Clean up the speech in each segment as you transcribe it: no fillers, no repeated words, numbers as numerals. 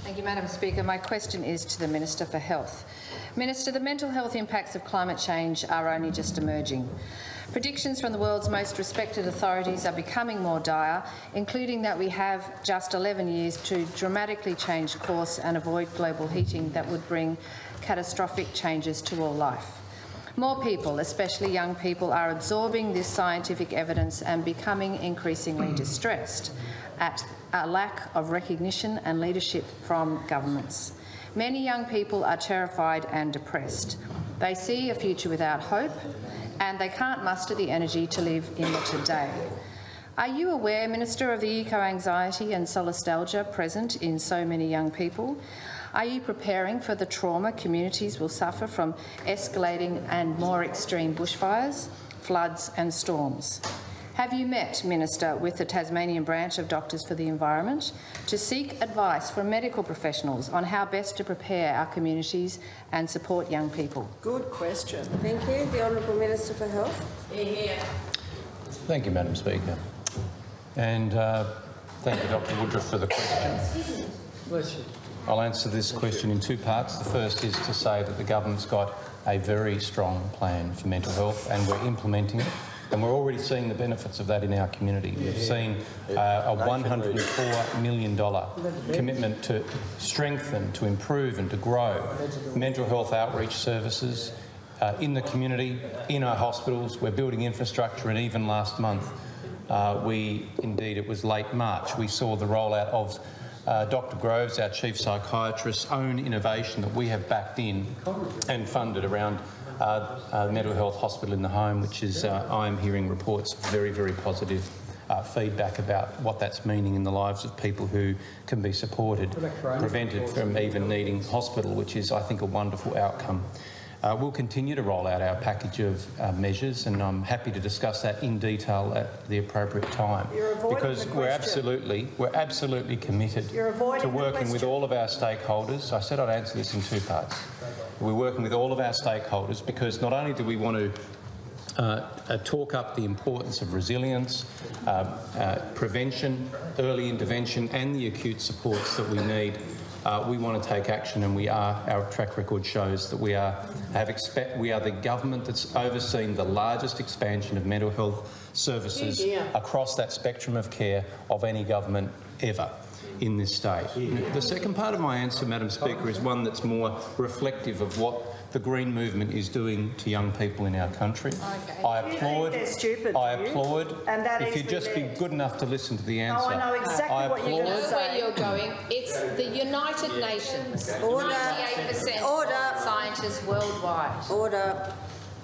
Thank you, Madam Speaker. My question is to the Minister for Health. Minister, the mental health impacts of climate change are only just emerging. Predictions from the world's most respected authorities are becoming more dire, including that we have just 11 years to dramatically change course and avoid global heating that would bring catastrophic changes to all life. More people, especially young people, are absorbing this scientific evidence and becoming increasingly distressed at a lack of recognition and leadership from governments. Many young people are terrified and depressed. They see a future without hope, and they can't muster the energy to live in the today. Are you aware, Minister, of the eco-anxiety and solastalgia present in so many young people? Are you preparing for the trauma communities will suffer from escalating and more extreme bushfires, floods and storms? Have you met, Minister, with the Tasmanian branch of Doctors for the Environment to seek advice from medical professionals on how best to prepare our communities and support young people? Good question. Thank you. The Honourable Minister for Health. Thank you, Madam Speaker. And thank you, Dr Woodruff, for the question. I'll answer this question in two parts. The first is to say that the government's got a very strong plan for mental health and we're implementing it. And we're already seeing the benefits of that in our community. We've seen a $104 million commitment to strengthen, to improve and to grow mental health outreach services in the community, in our hospitals. We're building infrastructure, and even last month, it was late March, we saw the rollout of Dr Groves, our Chief Psychiatrist's own innovation that we have backed in and funded around mental health hospital in the home, which is, I'm hearing reports of very, very positive feedback about what that's meaning in the lives of people who can be supported, prevented from even needing hospital, which is, I think, a wonderful outcome. We'll continue to roll out our package of measures, and I'm happy to discuss that in detail at the appropriate time, because we're absolutely committed to working with all of our stakeholders. I said I'd answer this in two parts. We're working with all of our stakeholders because not only do we want to talk up the importance of resilience, prevention, early intervention and the acute supports that we need, we want to take action, and we are. Our track record shows that we are the government that's overseen the largest expansion of mental health services across that spectrum of care of any government ever in this state. The second part of my answer, Madam Speaker, is one that's more reflective of what the Green movement is doing to young people in our country. Okay. I applaud. And if you'd just be good enough to listen to the answer. Oh, I know exactly what you're going to say. Where you're going. It's the United Nations. Order. 98% of scientists worldwide. Order.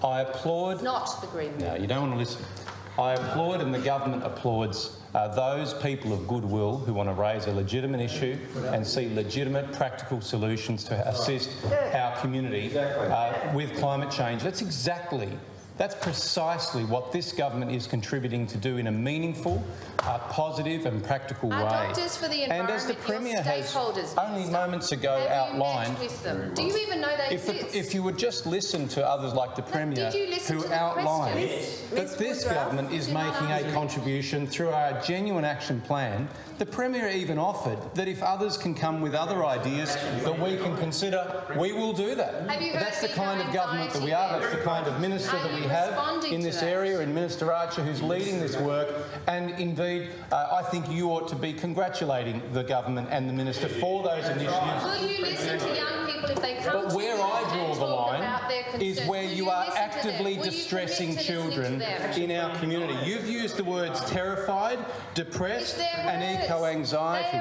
I applaud. Not the Green movement. No, you don't want to listen. I applaud, and the government applauds, those people of goodwill who want to raise a legitimate issue and see legitimate practical solutions to assist our community with climate change. That's precisely what this government is contributing to do in a meaningful, positive and practical way. Doctors for the Environment, and as the Premier has only moments ago outlined, with them? Do you even know they exist? If you would just listen to others like the Premier who outlined that this government is making a contribution through our genuine action plan, the Premier even offered that if others can come with other ideas that we can consider, we will do that. That's the kind of government that we are. That's the kind of minister that we have in this area, and Minister Archer, who's leading this work. And indeed, I think you ought to be congratulating the government and the minister for those initiatives. Will you listen to young people if they come But where I draw the line is where you are actively distressing children in our community. You've used the words terrified, depressed and eco-anxiety.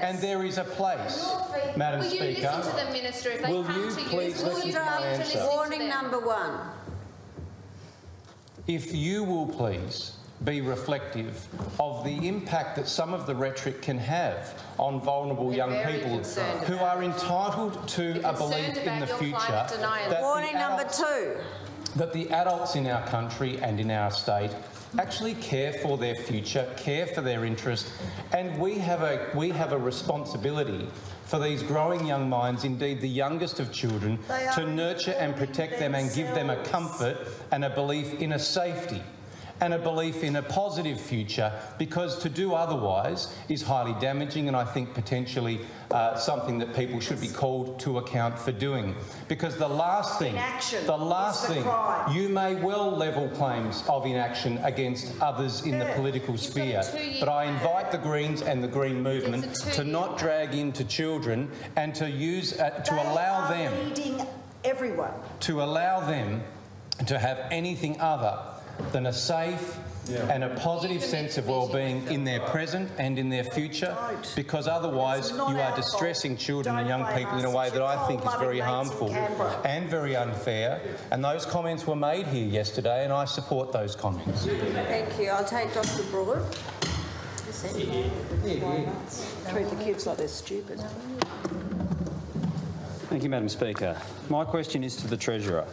And there is a place, Madam Speaker. Will you listen to the minister if they come to you? Will you please listen to my answer? Warning number one. If you will please be reflective of the impact that some of the rhetoric can have on vulnerable young people who are entitled to a belief in the future that the adults in our country and in our state actually care for their future, care for their interest, and we have a responsibility for these growing young minds, indeed the youngest of children, to nurture and protect them and give them a comfort and a belief in a safety and a belief in a positive future, because to do otherwise is highly damaging, and I think potentially something that people should be called to account for doing. Because the last thing, you may well level claims of inaction against others in the political sphere, but I invite the Greens and the Green movement to not drag into children and to use to allow them to have anything other than a safe and a positive sense of well-being in their present and in their future, because otherwise you are distressing children and young people in a way that I think is very harmful and very unfair. And those comments were made here yesterday, and I support those comments. Thank you. I'll take Dr. Broad. Treat the kids like they're stupid. Thank you, Madam Speaker. My question is to the Treasurer.